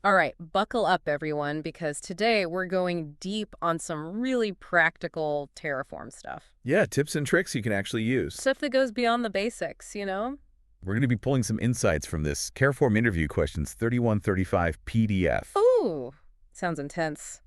All right, buckle up, everyone, because today we're going deep on some really practical Terraform stuff. Yeah, tips and tricks you can actually use. Stuff that goes beyond the basics, you know? We're going to be pulling some insights from this Terraform interview questions 3135 PDF. Ooh, sounds intense.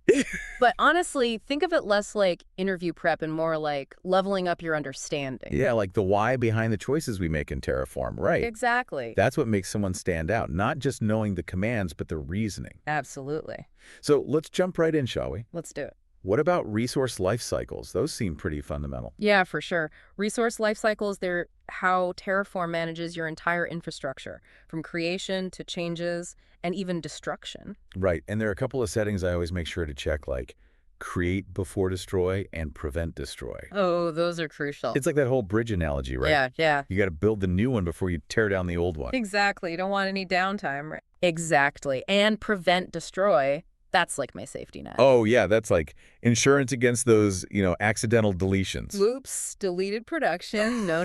But honestly, think of it less like interview prep and more like leveling up your understanding. Yeah, like the why behind the choices we make in Terraform, right? Exactly. That's what makes someone stand out, not just knowing the commands, but the reasoning. Absolutely. So let's jump right in, shall we? Let's do it. What about resource life cycles? Those seem pretty fundamental. Yeah, for sure. Resource lifecycles, they're how Terraform manages your entire infrastructure, from creation to changes and even destruction. Right, and there are a couple of settings I always make sure to check, like create before destroy and prevent destroy. Oh, those are crucial. It's like that whole bridge analogy, right? Yeah. You got to build the new one before you tear down the old one. Exactly. You don't want any downtime, right? Exactly. And prevent destroy. That's like my safety net. Oh, yeah, that's like insurance against those, accidental deletions. Whoops, deleted production. No.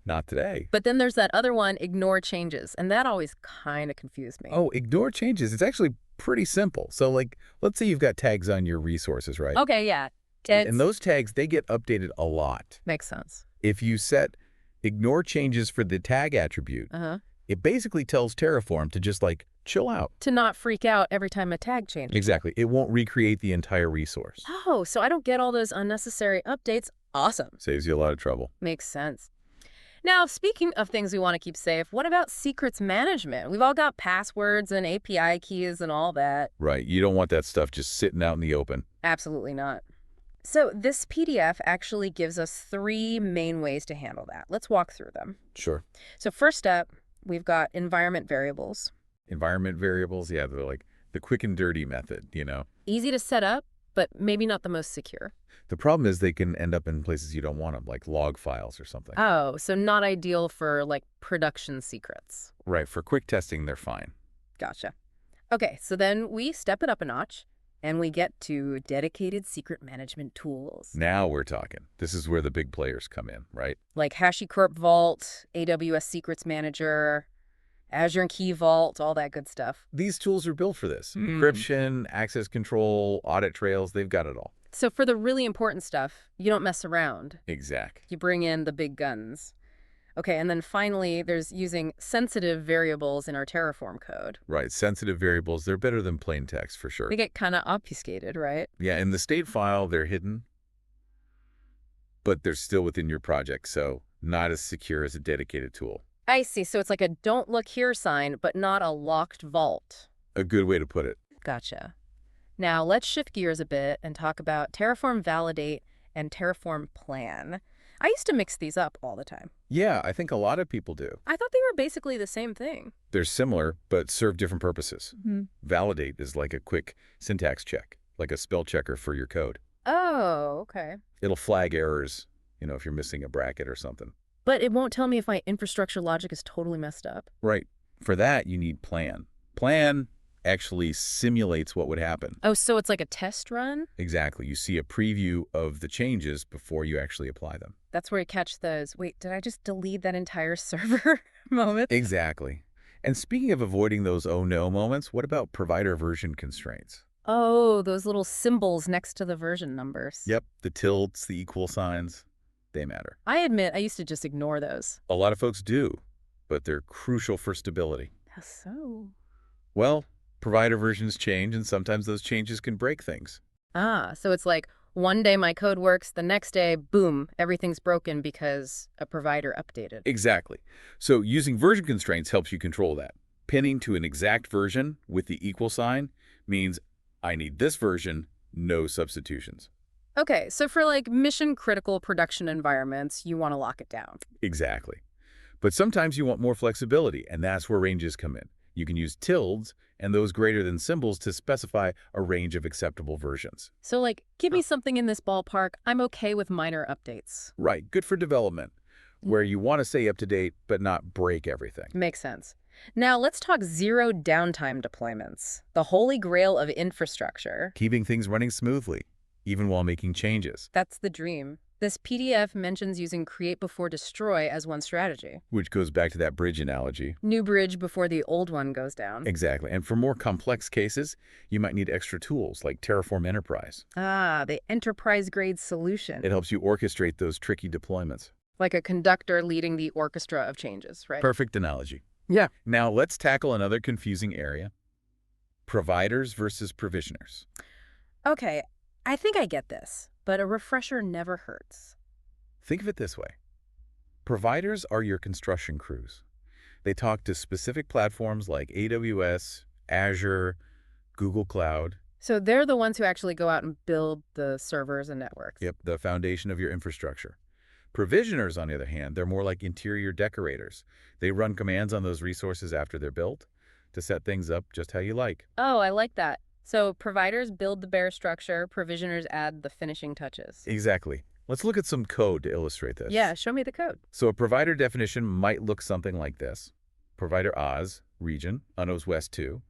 Not today. But then there's that other one, ignore changes. And that always kind of confused me. Oh, ignore changes. It's actually pretty simple. So, like, let's say you've got tags on your resources, right? Okay, yeah. And those tags, they get updated a lot. Makes sense. If you set ignore changes for the tag attribute, it basically tells Terraform to just, like, chill out. To not freak out every time a tag changes. Exactly. It won't recreate the entire resource. Oh, so I don't get all those unnecessary updates. Awesome. Saves you a lot of trouble. Makes sense. Now, speaking of things we want to keep safe, what about secrets management? We've all got passwords and API keys and all that. Right. You don't want that stuff just sitting out in the open. Absolutely not. So this PDF actually gives us 3 main ways to handle that. Let's walk through them. Sure. So first up, we've got environment variables. Environment variables, yeah, they're like the quick and dirty method, Easy to set up, but maybe not the most secure. The problem is they can end up in places you don't want them, like log files or something. Oh, so not ideal for, like, production secrets. Right, for quick testing, they're fine. Gotcha. Okay, so then we step it up a notch, and we get to dedicated secret management tools. Now we're talking. This is where the big players come in, right? Like HashiCorp Vault, AWS Secrets Manager, Azure and Key Vault, all that good stuff. These tools are built for this. Encryption, access control, audit trails, they've got it all. So for the really important stuff, you don't mess around. Exact. You bring in the big guns. Okay, and then finally, there's using sensitive variables in our Terraform code. Right, sensitive variables, they're better than plain text for sure. They get kind of obfuscated, right? Yeah, in the state file, they're hidden, but they're still within your project, so not as secure as a dedicated tool. I see. So it's like a don't look here sign, but not a locked vault. A good way to put it. Gotcha. Now let's shift gears a bit and talk about Terraform Validate and Terraform Plan. I used to mix these up all the time. Yeah, I think a lot of people do. I thought they were basically the same thing. They're similar, but serve different purposes. Validate is like a quick syntax check, like a spell checker for your code. Oh, okay. It'll flag errors, if you're missing a bracket or something. But it won't tell me if my infrastructure logic is totally messed up. Right. For that, you need Plan. Plan actually simulates what would happen. Oh, so it's like a test run? Exactly. You see a preview of the changes before you actually apply them. That's where you catch those, wait, did I just delete that entire server moment? Exactly. And speaking of avoiding those oh no moments, what about provider version constraints? Oh, those little symbols next to the version numbers. Yep, the tildes, the equal signs, they matter. I admit I used to just ignore those. A lot of folks do, but they're crucial for stability. How so? Well, provider versions change, and sometimes those changes can break things. Ah, so it's like one day my code works, the next day, boom, everything's broken because a provider updated. Exactly. So using version constraints helps you control that. Pinning to an exact version with the equal sign means I need this version, no substitutions. Okay, so for like mission-critical production environments, you want to lock it down. Exactly. But sometimes you want more flexibility, and that's where ranges come in. You can use tildes and those greater than symbols to specify a range of acceptable versions. So like, give me something in this ballpark, I'm okay with minor updates. Right, good for development, where you want to stay up to date but not break everything. Makes sense. Now let's talk zero-downtime deployments, the holy grail of infrastructure. Keeping things running smoothly, even while making changes. That's the dream. This PDF mentions using create before destroy as one strategy. Which goes back to that bridge analogy. New bridge before the old one goes down. Exactly. And for more complex cases, you might need extra tools like Terraform Enterprise. Ah, the enterprise-grade solution. It helps you orchestrate those tricky deployments. Like a conductor leading the orchestra of changes, right? Perfect analogy. Yeah. Now let's tackle another confusing area. Providers versus provisioners. Okay, I think I get this, but a refresher never hurts. Think of it this way. Providers are your construction crews. They talk to specific platforms like AWS, Azure, Google Cloud. So they're the ones who actually go out and build the servers and networks. Yep, the foundation of your infrastructure. Provisioners, on the other hand, they're more like interior decorators. They run commands on those resources after they're built to set things up just how you like. Oh, I like that. So providers build the bare structure, provisioners add the finishing touches. Exactly. Let's look at some code to illustrate this. Yeah, show me the code. So a provider definition might look something like this. Provider Oz, region, UNOS West 2.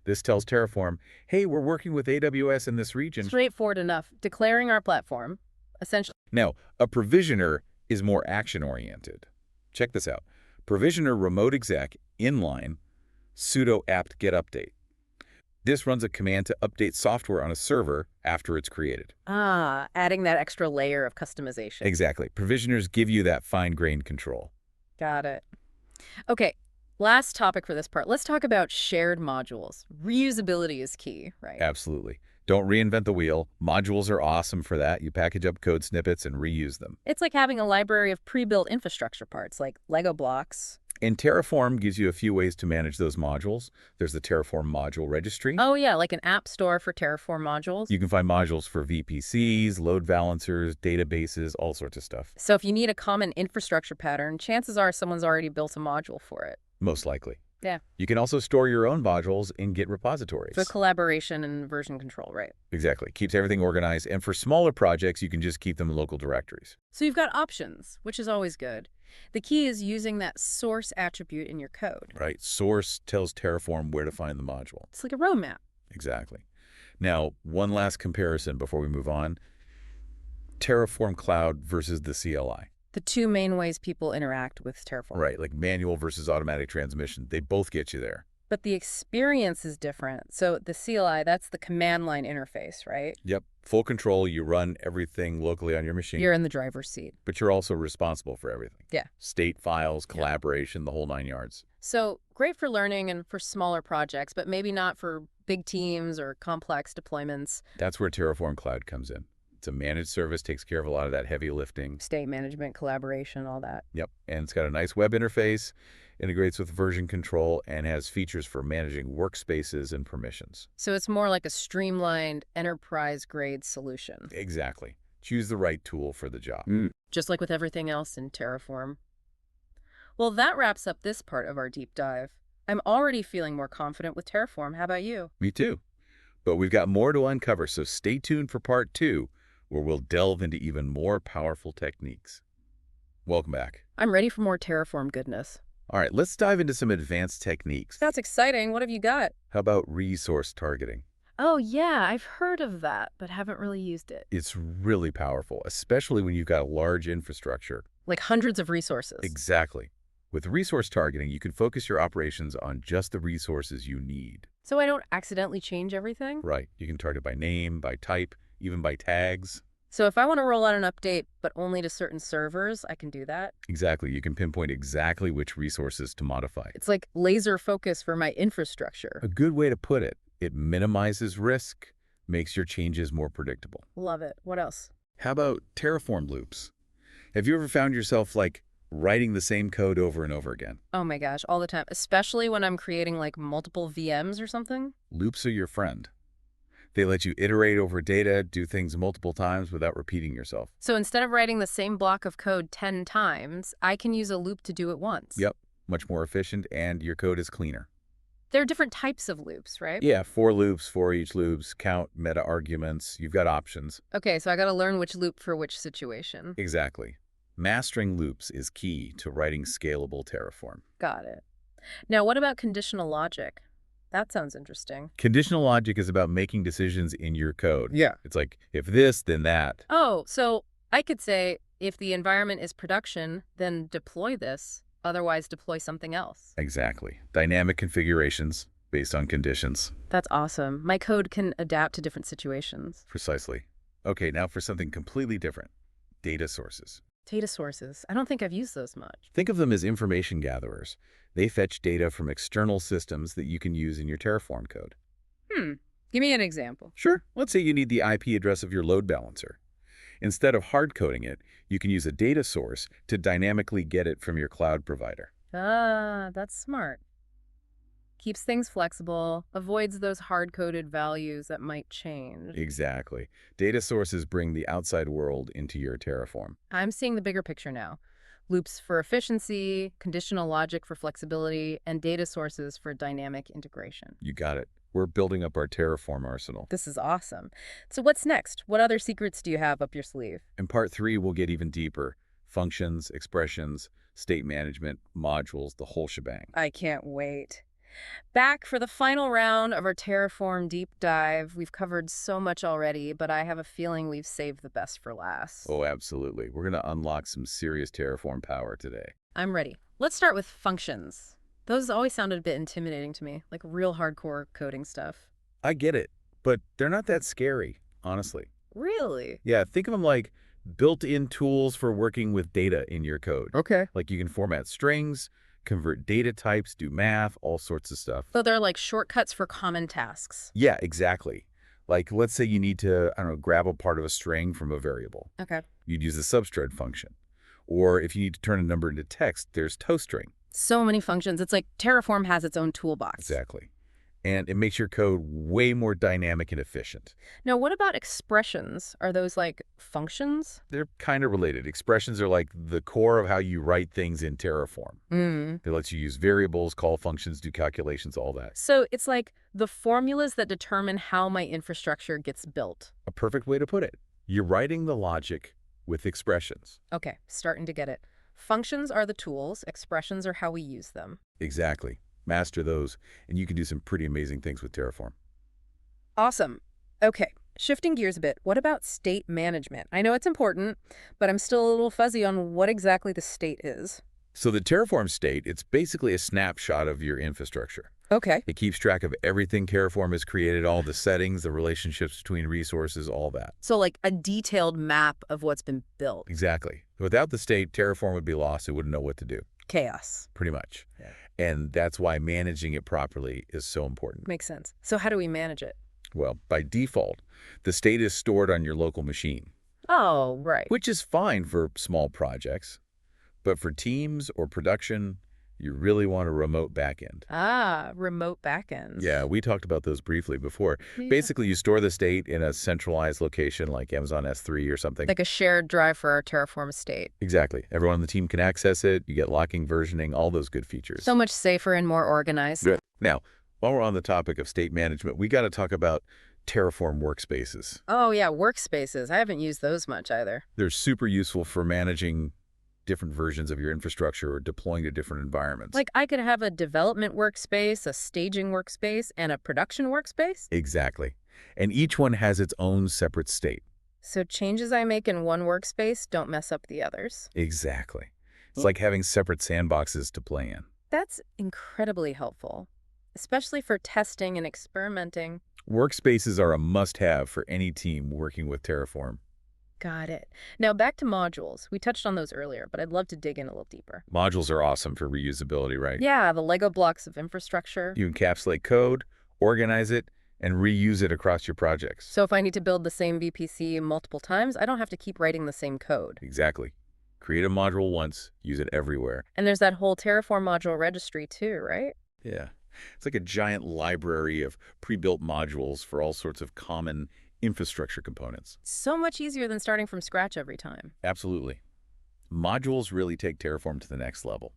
This tells Terraform, hey, we're working with AWS in this region. Straightforward enough. Declaring our platform, essentially. Now, a provisioner is more action-oriented. Check this out. Provisioner remote exec inline sudo apt get update. This runs a command to update software on a server after it's created. Ah, adding that extra layer of customization. Exactly. Provisioners give you that fine-grained control. Got it. Okay, last topic for this part. Let's talk about shared modules. Reusability is key, right? Absolutely. Don't reinvent the wheel. Modules are awesome for that. You package up code snippets and reuse them. It's like having a library of pre-built infrastructure parts, like Lego blocks. And Terraform gives you a few ways to manage those modules. There's the Terraform module registry. Oh yeah, like an app store for Terraform modules. You can find modules for VPCs, load balancers, databases, all sorts of stuff. So if you need a common infrastructure pattern, chances are someone's already built a module for it. Most likely. Yeah. You can also store your own modules in Git repositories. For collaboration and version control, right? Exactly. Keeps everything organized. And for smaller projects, you can just keep them in local directories. So you've got options, which is always good. The key is using that source attribute in your code. Right. Source tells Terraform where to find the module. It's like a roadmap. Exactly. Now, one last comparison before we move on. Terraform Cloud versus the CLI. The two main ways people interact with Terraform. Right, like manual versus automatic transmission. They both get you there. But the experience is different. So the CLI, that's the command line interface, right? Yep. Full control. You run everything locally on your machine. You're in the driver's seat. But you're also responsible for everything. Yeah. State files, collaboration, the whole 9 yards. So great for learning and for smaller projects, but maybe not for big teams or complex deployments. That's where Terraform Cloud comes in. It's a managed service, takes care of a lot of that heavy lifting. State management, collaboration, all that. Yep. And it's got a nice web interface, integrates with version control, and has features for managing workspaces and permissions. So it's more like a streamlined enterprise-grade solution. Exactly. Choose the right tool for the job. Just like with everything else in Terraform. Well, that wraps up this part of our deep dive. I'm already feeling more confident with Terraform. How about you? Me too. But we've got more to uncover, so stay tuned for part 2, where we'll delve into even more powerful techniques. Welcome back. I'm ready for more Terraform goodness. All right, let's dive into some advanced techniques. That's exciting. What have you got? How about resource targeting? Oh, yeah, I've heard of that, but haven't really used it. It's really powerful, especially when you've got a large infrastructure. Like hundreds of resources. Exactly. With resource targeting, you can focus your operations on just the resources you need. So I don't accidentally change everything? Right. You can target by name, by type, even by tags. So if I want to roll out an update, but only to certain servers, I can do that? Exactly. You can pinpoint exactly which resources to modify. It's like laser focus for my infrastructure. A good way to put it. It minimizes risk, makes your changes more predictable. Love it. What else? How about Terraform loops? Have you ever found yourself, writing the same code over and over again? Oh my gosh, all the time. Especially when I'm creating, multiple VMs or something. Loops are your friend. They let you iterate over data, do things multiple times without repeating yourself. So instead of writing the same block of code 10 times, I can use a loop to do it once. Yep. Much more efficient, and your code is cleaner. There are different types of loops, right? Yeah, for loops, for each loops, count, meta arguments. You've got options. Okay, so I got to learn which loop for which situation. Exactly. Mastering loops is key to writing scalable Terraform. Got it. Now, what about conditional logic? That sounds interesting. Conditional logic is about making decisions in your code. Yeah. It's like, if this, then that. Oh, so I could say, if the environment is production, then deploy this, otherwise deploy something else. Exactly. Dynamic configurations based on conditions. That's awesome. My code can adapt to different situations. Precisely. Okay, now for something completely different. Data sources. Data sources. I don't think I've used those much. Think of them as information gatherers. They fetch data from external systems that you can use in your Terraform code. Give me an example. Sure, let's say you need the IP address of your load balancer. Instead of hard-coding it, you can use a data source to dynamically get it from your cloud provider. Ah, that's smart. Keeps things flexible, avoids those hard-coded values that might change. Exactly. Data sources bring the outside world into your Terraform. I'm seeing the bigger picture now. Loops for efficiency, conditional logic for flexibility, and data sources for dynamic integration. You got it. We're building up our Terraform arsenal. This is awesome. So what's next? What other secrets do you have up your sleeve? In part 3, we'll get even deeper. Functions, expressions, state management, modules, the whole shebang. I can't wait. Back for the final round of our Terraform deep dive. We've covered so much already, but I have a feeling we've saved the best for last. Oh, absolutely. We're going to unlock some serious Terraform power today. I'm ready. Let's start with functions. Those always sounded a bit intimidating to me, like real hardcore coding stuff. I get it, but they're not that scary, honestly. Really? Yeah, think of them like built-in tools for working with data in your code. Okay. Like you can format strings, convert data types, do math, all sorts of stuff. So they're like shortcuts for common tasks. Yeah, exactly. Like let's say you need to, I don't know, grab a part of a string from a variable. Okay. You'd use the substring function. Or if you need to turn a number into text, there's toString. So many functions. It's like Terraform has its own toolbox. Exactly. And it makes your code way more dynamic and efficient. Now, what about expressions? Are those like functions? They're kind of related. Expressions are like the core of how you write things in Terraform. They let you use variables, call functions, do calculations, all that. So it's like the formulas that determine how my infrastructure gets built. A perfect way to put it. You're writing the logic with expressions. Okay, starting to get it. Functions are the tools, expressions are how we use them. Exactly. Master those, and you can do some pretty amazing things with Terraform. Awesome. Okay, shifting gears a bit, what about state management? I know it's important, but I'm still a little fuzzy on what exactly the state is. So the Terraform state, it's basically a snapshot of your infrastructure. Okay. It keeps track of everything Terraform has created, all the settings, the relationships between resources, all that. So like a detailed map of what's been built. Exactly. Without the state, Terraform would be lost. It wouldn't know what to do. Chaos. Pretty much. Yeah. And that's why managing it properly is so important. Makes sense. So how do we manage it? Well, by default, the state is stored on your local machine, Oh, right. which is fine for small projects. But for teams or production, you really want a remote backend. Ah, remote backends. Yeah, we talked about those briefly before. Yeah. Basically, you store the state in a centralized location like Amazon S3 or something. Like a shared drive for our Terraform estate. Exactly. Everyone on the team can access it. You get locking, versioning, all those good features. So much safer and more organized. Good. Now, while we're on the topic of state management, we got to talk about Terraform workspaces. Oh, yeah, workspaces. I haven't used those much either. They're super useful for managing different versions of your infrastructure or deploying to different environments. Like I could have a development workspace, a staging workspace, and a production workspace? Exactly. And each one has its own separate state. So changes I make in one workspace don't mess up the others. Exactly. It's like having separate sandboxes to play in. That's incredibly helpful, especially for testing and experimenting. Workspaces are a must-have for any team working with Terraform. Got it. Now back to modules. We touched on those earlier, but I'd love to dig in a little deeper. Modules are awesome for reusability, right? Yeah, the Lego blocks of infrastructure. You encapsulate code, organize it, and reuse it across your projects. So if I need to build the same VPC multiple times, I don't have to keep writing the same code. Exactly. Create a module once, use it everywhere. And there's that whole Terraform module registry too, right? Yeah. It's like a giant library of pre-built modules for all sorts of common infrastructure components. So much easier than starting from scratch every time. Absolutely. Modules really take Terraform to the next level.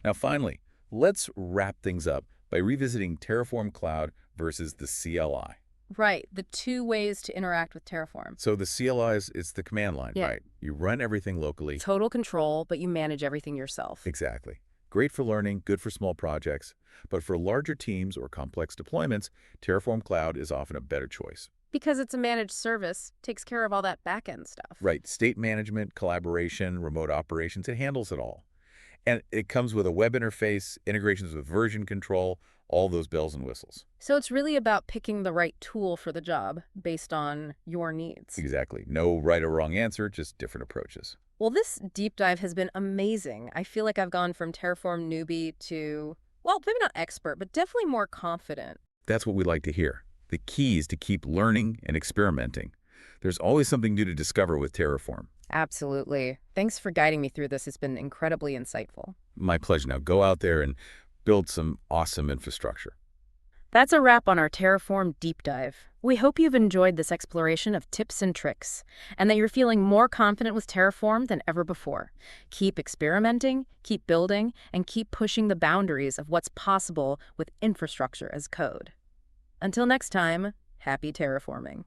Now, finally, let's wrap things up by revisiting Terraform Cloud versus the CLI. Right, the two ways to interact with Terraform. So the CLI is the command line, Yeah. right? You run everything locally. Total control, but you manage everything yourself. Exactly. Great for learning, good for small projects. But for larger teams or complex deployments, Terraform Cloud is often a better choice. Because it's a managed service, takes care of all that back-end stuff. Right, state management, collaboration, remote operations, it handles it all. And it comes with a web interface, integrations with version control, all those bells and whistles. So it's really about picking the right tool for the job based on your needs. Exactly. No right or wrong answer, just different approaches. Well, this deep dive has been amazing. I feel like I've gone from Terraform newbie to, well, maybe not expert, but definitely more confident. That's what we like to hear. The key is to keep learning and experimenting. There's always something new to discover with Terraform. Absolutely. Thanks for guiding me through this. It's been incredibly insightful. My pleasure. Now go out there and build some awesome infrastructure. That's a wrap on our Terraform deep dive. We hope you've enjoyed this exploration of tips and tricks, and that you're feeling more confident with Terraform than ever before. Keep experimenting, keep building, and keep pushing the boundaries of what's possible with infrastructure as code. Until next time, happy terraforming.